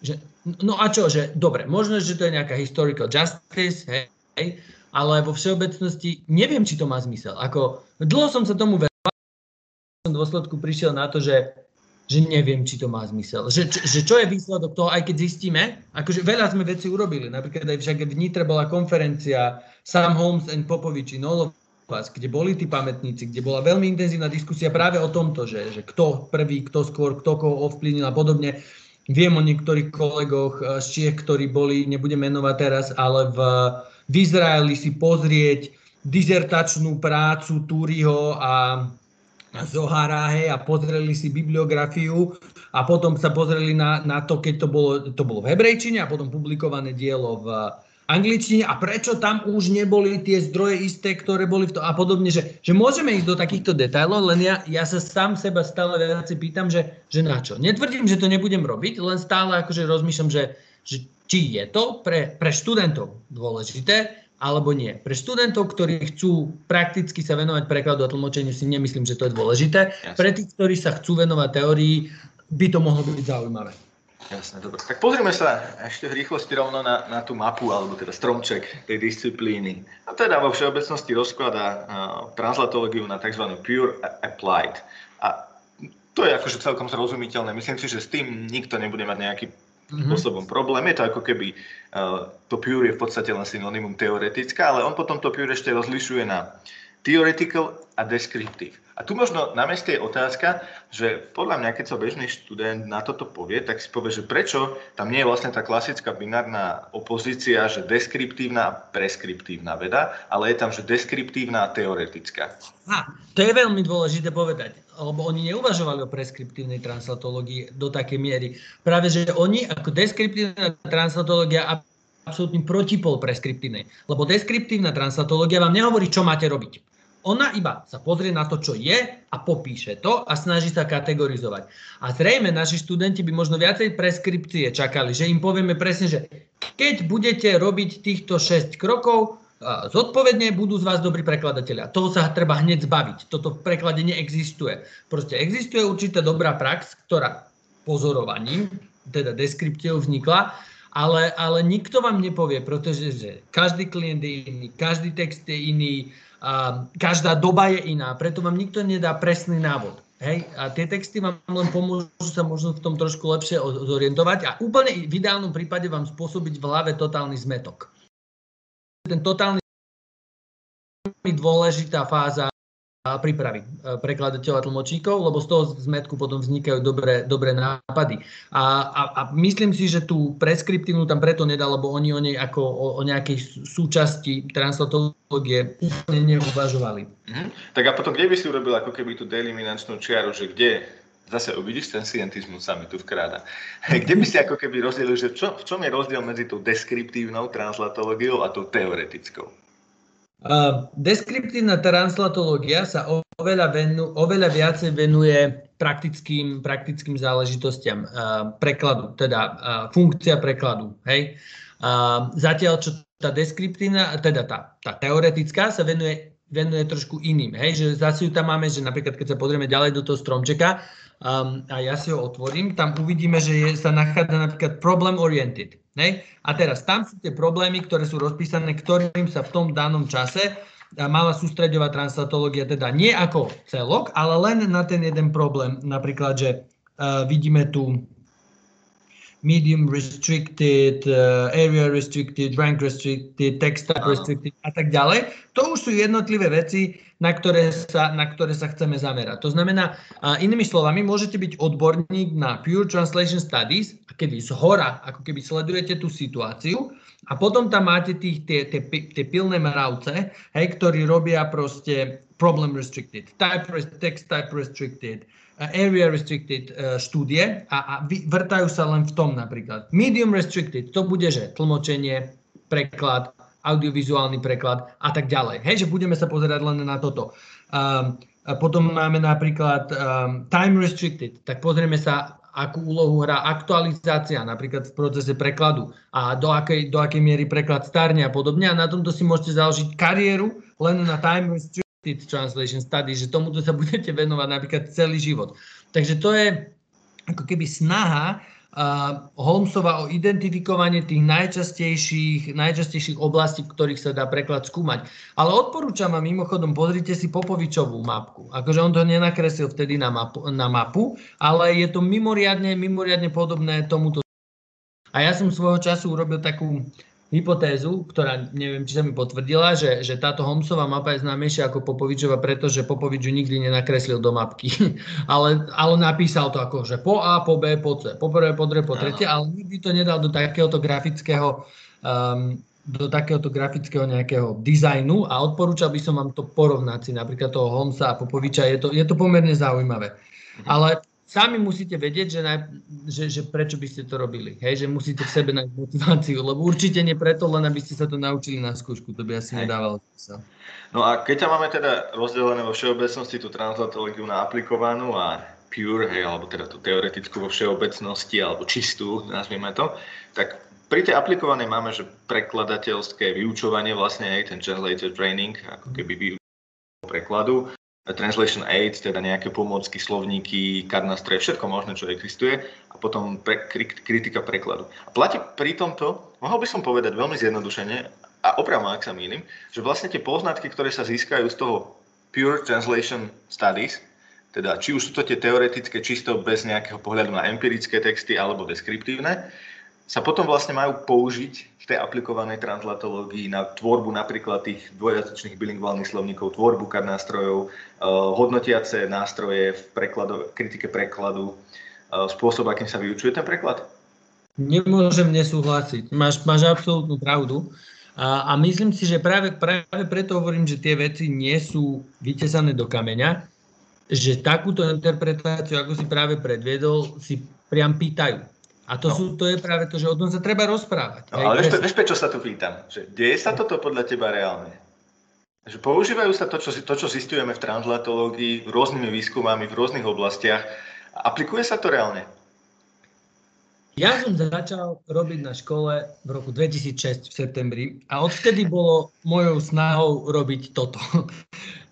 Že dobre, možno, že to je nejaká historical justice, hej, ale v všeobecnosti neviem, či to má zmysel. Dlho som sa tomu venoval, som v dôsledku prišiel na to, že neviem, či to má zmysel. Že čo je výsledok toho, aj keď zistíme, akože veľa sme veci urobili. Napríklad aj však v Nitre bola konferencia Sam Holmes and Popovič in all of us, kde boli tí pamätníci, kde bola veľmi intenzívna diskusia práve o tomto, že kto prvý, kto skôr, kto koho ovplyvnil a podobne. Viem o niektorých kolegoch z Čiech, ktorí boli, nebudem menovať teraz, ale v Izraeli si pozrieť dizertačnú prácu Túryho a Zohara, hej, a pozreli si bibliografiu a potom sa pozreli na to, keď to bolo v hebrejčine a potom publikované dielo v angličtine a prečo tam už neboli tie zdroje isté, ktoré boli v tom a podobne, že môžeme ísť do takýchto detailov, len ja sa sám seba stále viac pýtam, že na čo. Netvrdím, že to nebudem robiť, len stále akože rozmýšľam, že či je to pre študentov dôležité, alebo nie. Pre študentov, ktorí chcú prakticky sa venovať prekladu a tlmočeniu, si nemyslím, že to je dôležité. Jasne. Pre tých, ktorí sa chcú venovať teórii, by to mohlo byť zaujímavé. Jasné, dobre. Tak pozrime sa ešte v rýchlosti rovno na tú mapu, alebo teda stromček tej disciplíny. A teda vo všeobecnosti rozkladá translatológiu na tzv. Pure Applied. A to je akože celkom zrozumiteľné. Myslím si, že s tým nikto nebude mať nejaký spôsobom problém. Je to ako keby to pure je v podstate len synonymum teoretická, ale on potom to pure ešte rozlišuje na theoretical a descriptive. A tu možno na mieste je otázka, že podľa mňa, keď sa bežný študent na toto povie, tak si povie, že prečo tam nie je vlastne tá klasická binárna opozícia, že deskriptívna a preskriptívna veda, ale je tam, že deskriptívna a teoretická. To je veľmi dôležité povedať, lebo oni neuvažovali o preskriptívnej translatológii do takej miery. Práve, že oni ako deskriptívna translatológia absolútny protipol preskriptívnej, lebo deskriptívna translatológia vám nehovorí, čo máte robiť. Ona iba sa pozrie na to, čo je a popíše to a snaží sa kategorizovať. A zrejme naši študenti by možno viacej preskripcie čakali, že im povieme presne, že keď budete robiť týchto 6 krokov, zodpovedne budú z vás dobrí prekladatelia. Toho sa treba hneď zbaviť. Toto v preklade neexistuje. Proste existuje určitá dobrá prax, ktorá pozorovaním, teda deskripciou vznikla, ale nikto vám nepovie, pretože že každý klient je iný, každý text je iný, každá doba je iná, preto vám nikto nedá presný návod. Hej? A tie texty vám len pomôžu sa možno v tom trošku lepšie zorientovať a úplne v ideálnom prípade vám spôsobiť v hlave totálny zmetok. Ten totálny je dôležitá fáza prípravy prekladateľov a tlmočníkov, lebo z toho zmetku potom vznikajú dobré nápady. A myslím si, že tú preskriptívnu tam preto nedá, lebo oni o nej ako o nejakej súčasti translatológie úplne neuvažovali. Tak a potom, kde by si urobil ako keby tú delimitačnú čiaru, že kde, zase uvidíš, ten scientizmus sa mi tu vkráda. Kde by si ako keby rozdielil, že v čom je rozdiel medzi tou deskriptívnou translatológiou a tou teoretickou? Deskriptívna translatológia sa oveľa viacej venuje praktickým záležitostiam prekladu, teda funkcia prekladu. Hej? Zatiaľ, čo tá deskriptívna, teda tá teoretická sa venuje trošku iným. Hej? Že zase ju tam máme, že napríklad keď sa pozrieme ďalej do toho stromčeka a ja si ho otvorím, tam uvidíme, že sa nachádza napríklad problem oriented. Hej? A teraz tam sú tie problémy, ktoré sú rozpísané, ktorým sa v tom danom čase mala sústreďovať translatológia, teda nie ako celok, ale len na ten jeden problém. Napríklad, že vidíme tu medium restricted, area restricted, rank restricted, text type restricted a tak ďalej. To už sú jednotlivé veci, na ktoré sa chceme zamerať. To znamená, inými slovami, môžete byť odborník na Pure Translation Studies, kedy zhora, ako keby sledujete tú situáciu a potom tam máte tie pilné mravce, hej, ktorí robia proste problem restricted, text type restricted, area restricted štúdie a vrtajú sa len v tom napríklad. Medium restricted, to bude, že tlmočenie, preklad, audiovizuálny preklad a tak ďalej. Hej, že budeme sa pozerať len na toto. Potom máme napríklad time restricted, tak pozrieme sa, akú úlohu hrá aktualizácia napríklad v procese prekladu a do akej miery preklad starne a podobne. A na tomto si môžete založiť kariéru len na time restricted translation study, že tomuto sa budete venovať napríklad celý život. Takže to je ako keby snaha Holmesova o identifikovanie tých najčastejších oblastí, v ktorých sa dá preklad skúmať. Ale odporúčam vám mimochodom, pozrite si Popovičovú mapku. Akože on to nenakreslil vtedy na mapu, ale je to mimoriadne podobné tomuto. A ja som svojho času urobil takú hypotézu, ktorá neviem, či sa mi potvrdila, že táto Holmesova mapa je známejšia ako Popovičova, pretože Popovič ju nikdy nenakreslil do mapky. ale napísal to ako, že po A, po B, po C, po prvé, po druhé, po tretie, ale nikdy to nedal do takéhoto grafického nejakého dizajnu a odporúčal by som vám to porovnať si, napríklad toho Holmesa a Popoviča, je to pomerne zaujímavé. Ale sami musíte vedieť, že prečo by ste to robili. Hej, že musíte v sebe nájsť motiváciu, lebo určite nie preto, len aby ste sa to naučili na skúšku. To by asi nedávalo zmysel. No a keď máme teda rozdelené vo všeobecnosti tú translatológiu na aplikovanú a pure, hej, alebo teda tú teoretickú vo všeobecnosti, alebo čistú, nazvime to, tak pri tej aplikovanej máme, že prekladateľské vyučovanie vlastne, hej, ten translator training, ako keby vyučovanie prekladu, translation aids, teda nejaké pomôcky, slovníky, card nástroje, všetko možné, čo existuje a potom kritika prekladu. A platí pri tomto, mohol by som povedať veľmi zjednodušene, a opravom, ak sa mýlim, že vlastne tie poznatky, ktoré sa získajú z toho Pure Translation Studies, teda či už sú to tie teoretické, čisto bez nejakého pohľadu na empirické texty alebo deskriptívne, sa potom vlastne majú použiť v tej aplikovanej translatológii na tvorbu napríklad tých dvojjazyčných bilingválnych slovníkov, tvorbu kad nástrojov, hodnotiace nástroje v kritike prekladu, spôsob, akým sa vyučuje ten preklad? Nemôžem nesúhlasiť. Máš absolútnu pravdu. A myslím si, že práve preto hovorím, že tie veci nie sú vytesané do kameňa, že takúto interpretáciu, ako si práve predviedol, si priam pýtajú. A to je práve to, že o tom sa treba rozprávať. No, ale vieš, prečo sa tu pýtam? Že deje sa toto podľa teba reálne? Že používajú sa to, čo zisťujeme v translatológii, rôznymi výskumami v rôznych oblastiach. Aplikuje sa to reálne? Ja som začal robiť na škole v roku 2006 v septembri a odvtedy bolo mojou snahou robiť toto.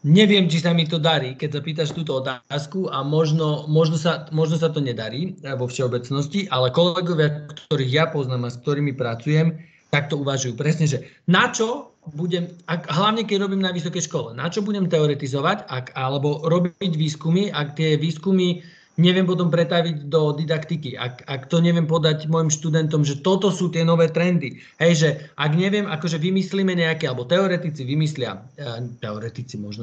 Neviem, či sa mi to darí, keď sa pýtaš túto otázku a možno sa to nedarí vo všeobecnosti, ale kolegovia, ktorých ja poznám a s ktorými pracujem, tak to uvažujú presne, že na čo budem, hlavne keď robím na vysokej škole, na čo budem teoretizovať alebo robiť výskumy, ak tie výskumy neviem potom pretaviť do didaktiky, ak to neviem podať mojim študentom, že toto sú tie nové trendy. Hej, že ak neviem, akože vymyslíme nejaké, alebo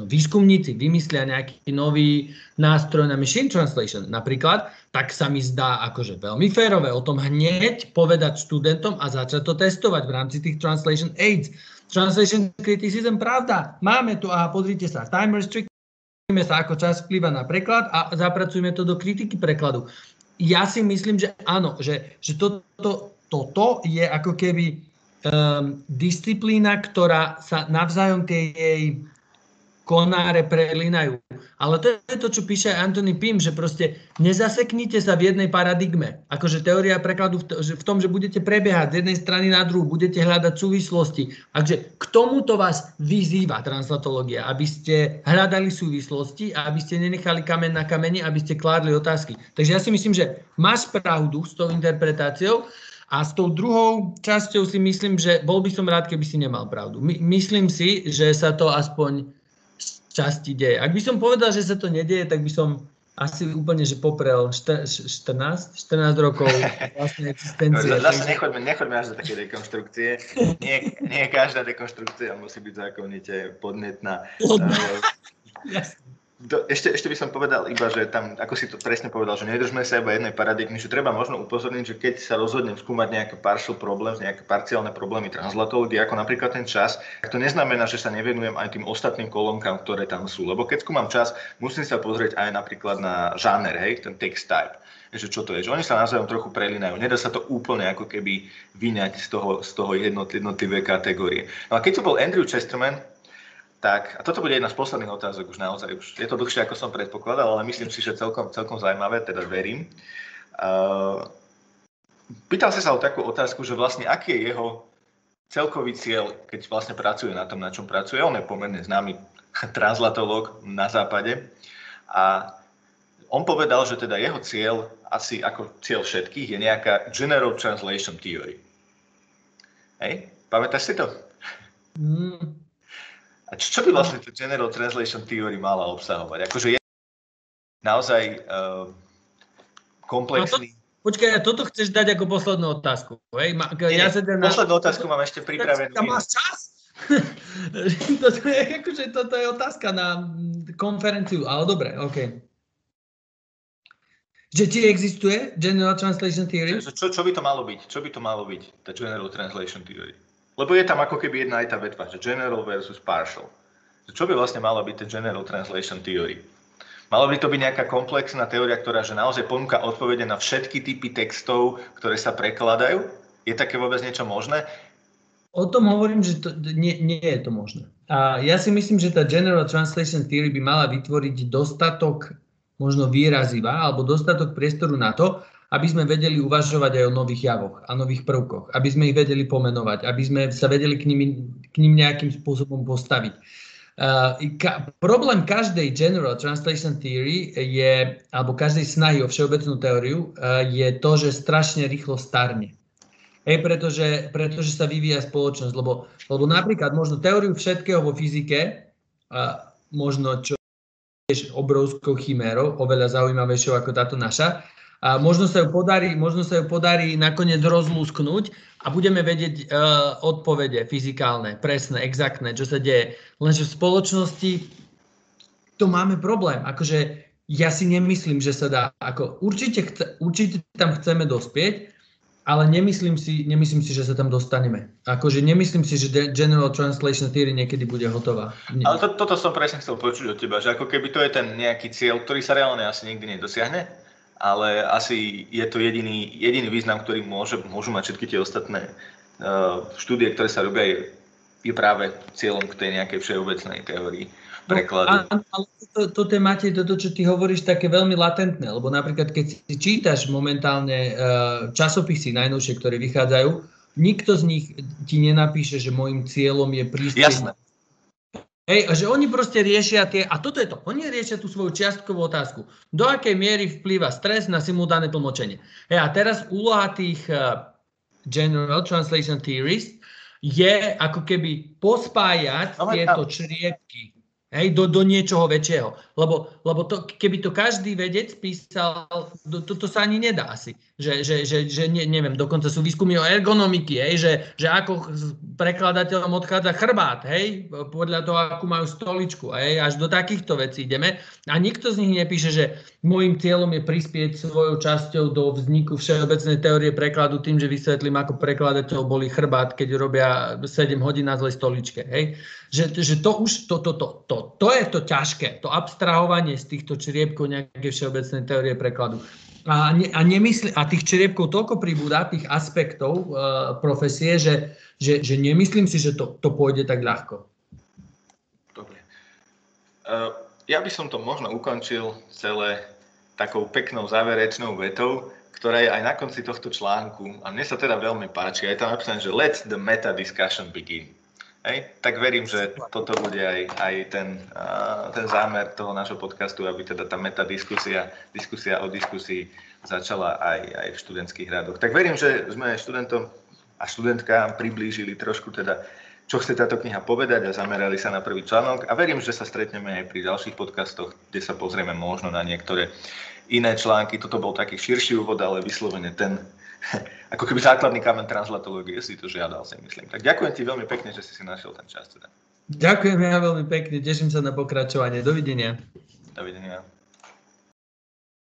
výskumníci vymyslia nejaký nový nástroj na machine translation napríklad, tak sa mi zdá akože veľmi férové o tom hneď povedať študentom a začať to testovať v rámci tých translation aids. Translation criticism, pravda, máme tu, pozrite sa, time restrict, sa, ako čas vplyva na preklad a zapracujeme to do kritiky prekladu. Ja si myslím, že áno, že toto je ako keby disciplína, ktorá sa navzájom tie jej konáre prelínajú. Ale to je to, čo píše Anthony Pym, že proste nezaseknite sa v jednej paradigme. Akože teória prekladu v tom, že budete prebiehať z jednej strany na druhú, budete hľadať súvislosti. Takže k tomuto vás vyzýva translatológia, aby ste hľadali súvislosti a aby ste nenechali kameň na kameni, aby ste kládli otázky. Takže ja si myslím, že máš pravdu s tou interpretáciou, a s tou druhou časťou si myslím, že bol by som rád, keby si nemal pravdu. Myslím si, že sa to aspoň časti deje. Ak by som povedal, že sa to nedieje, tak by som asi úplne, že poprel 14 rokov vlastnej existencie. Zase nechoďme až do také dekonštrukcie. Nie každá dekonštrukcia musí byť zákonite podnetná. Ešte by som povedal iba, že tam, ako si to presne povedal, že nedržme sa iba jednej paradigmy, že treba možno upozorniť, že keď sa rozhodnem skúmať nejaké partial problems, nejaké parciálne problémy translatológie, ako napríklad ten čas, tak to neznamená, že sa nevenujem aj tým ostatným kolonkám, ktoré tam sú. Lebo keď skúmam čas, musím sa pozrieť aj napríklad na žáner, hej, ten text type. Že čo to je? Že oni sa navzájom trochu prelínajú. Nedá sa to úplne ako keby vyňať z toho jednotlivé kategórie. No a keď to bol Andrew Chesterman, tak, a toto bude jedna z posledných otázok už naozaj. Je to dlhšie, ako som predpokladal, ale myslím si, že celkom zaujímavé, teda verím. Pýtal si sa o takú otázku, že vlastne aký je jeho celkový cieľ, keď vlastne pracuje na tom, na čom pracuje. On je pomerne známy translatológ na západe. A on povedal, že teda jeho cieľ, asi ako cieľ všetkých, je nejaká General Translation Theory. Hej? Pamätáš si to? A čo by vlastne to General Translation Theory mala obsahovať? Akože je naozaj komplexný... Počkaj, toto chceš dať ako poslednú otázku, hej? Poslednú otázku mám ešte pripravenú. Máš čas? Toto je otázka na konferenciu, ale dobre, OK. Že či existuje General Translation Theory? Čo by to malo byť? Čo by to malo byť, tá General Translation Theory? Lebo je tam ako keby jedna aj tá vetva, že general versus partial. Čo by vlastne malo byť tá General Translation Theory? Malo by to byť nejaká komplexná teória, ktorá že naozaj ponúka odpovede na všetky typy textov, ktoré sa prekladajú? Je také vôbec niečo možné? O tom hovorím, že nie je to možné. A ja si myslím, že tá General Translation Theory by mala vytvoriť dostatok možno výraziva alebo dostatok priestoru na to, aby sme vedeli uvažovať aj o nových javoch a nových prvkoch, aby sme ich vedeli pomenovať, aby sme sa vedeli k ním nejakým spôsobom postaviť. Problém každej General Translation Theory je, alebo každej snahy o všeobecnú teóriu je to, že strašne rýchlo starne. Pretože sa vyvíja spoločnosť, lebo napríklad možno teóriu všetkého vo fyzike, možno čo je obrovskou chimérou, oveľa zaujímavejšou ako táto naša, A možno sa ju podarí nakoniec rozlúsknuť a budeme vedieť odpovede fyzikálne, presné, exaktné, čo sa deje. Lenže v spoločnosti to máme problém. Akože ja si nemyslím, že sa dá. Určite tam chceme dospieť, ale nemyslím si, že sa tam dostaneme. Akože nemyslím si, že General Translation Theory niekedy bude hotová. Ale toto som presne chcel počuť od teba, že ako keby to je ten nejaký cieľ, ktorý sa reálne asi nikdy nedosiahne, ale asi je to jediný význam, ktorý môžu mať všetky tie ostatné štúdie, ktoré sa robia, je práve cieľom k tej nejakej všeobecnej teórii prekladu. Ale toto je, Matej, toto, čo ty hovoríš, také veľmi latentné, lebo napríklad, keď si čítaš momentálne časopisy najnovšie, ktoré vychádzajú, nikto z nich ti nenapíše, že môjim cieľom je prísť. Jasné. Hej, že oni proste riešia a toto je to, oni riešia tú svoju čiastkovú otázku. Do akej miery vplýva stres na simultánne tlmočenie? Hej, a teraz úloha tých General Translation Theories je ako keby pospájať tieto čriepky, hej, do niečoho väčšieho. Lebo keby to každý vedec písal, to sa ani nedá asi. Že neviem, dokonca sú výskumy o ergonomiky, hej, že ako prekladateľom odchádza chrbát, hej, podľa toho, akú majú stoličku, hej, až do takýchto vecí ideme. A nikto z nich nepíše, že môjim cieľom je prispieť svojou časťou do vzniku všeobecnej teórie prekladu tým, že vysvetlím, ako prekladateľ boli chrbát, keď robia 7 hodín na zlej stoličke, hej. Že to je to ťažké, to abstrahovanie z týchto čriepkov nejakej všeobecnej teórie prekladu. A tých čriepkov toľko pribúda, tých aspektov profesie, že nemyslím si, že to pôjde tak ľahko. Dobre. Ja by som to možno ukončil celé takou peknou záverečnou vetou, ktorá je aj na konci tohto článku. A mne sa teda veľmi páči. Je tam napísané, že let the meta discussion begin. Hej, tak verím, že toto bude aj ten zámer toho nášho podcastu, aby teda tá metadiskusia, diskusia o diskusii začala aj v študentských radoch. Tak verím, že sme študentom a študentkám priblížili trošku teda, čo chce táto kniha povedať a zamerali sa na prvý článok. A verím, že sa stretneme aj pri ďalších podcastoch, kde sa pozrieme možno na niektoré iné články. Toto bol taký širší úvod, ale vyslovene ten ako keby základný kameň translatológie si to žiadal, si myslím. Tak ďakujem ti veľmi pekne, že si našiel ten čas. Teda. Ďakujem ja veľmi pekne, teším sa na pokračovanie. Dovidenia. Dovidenia.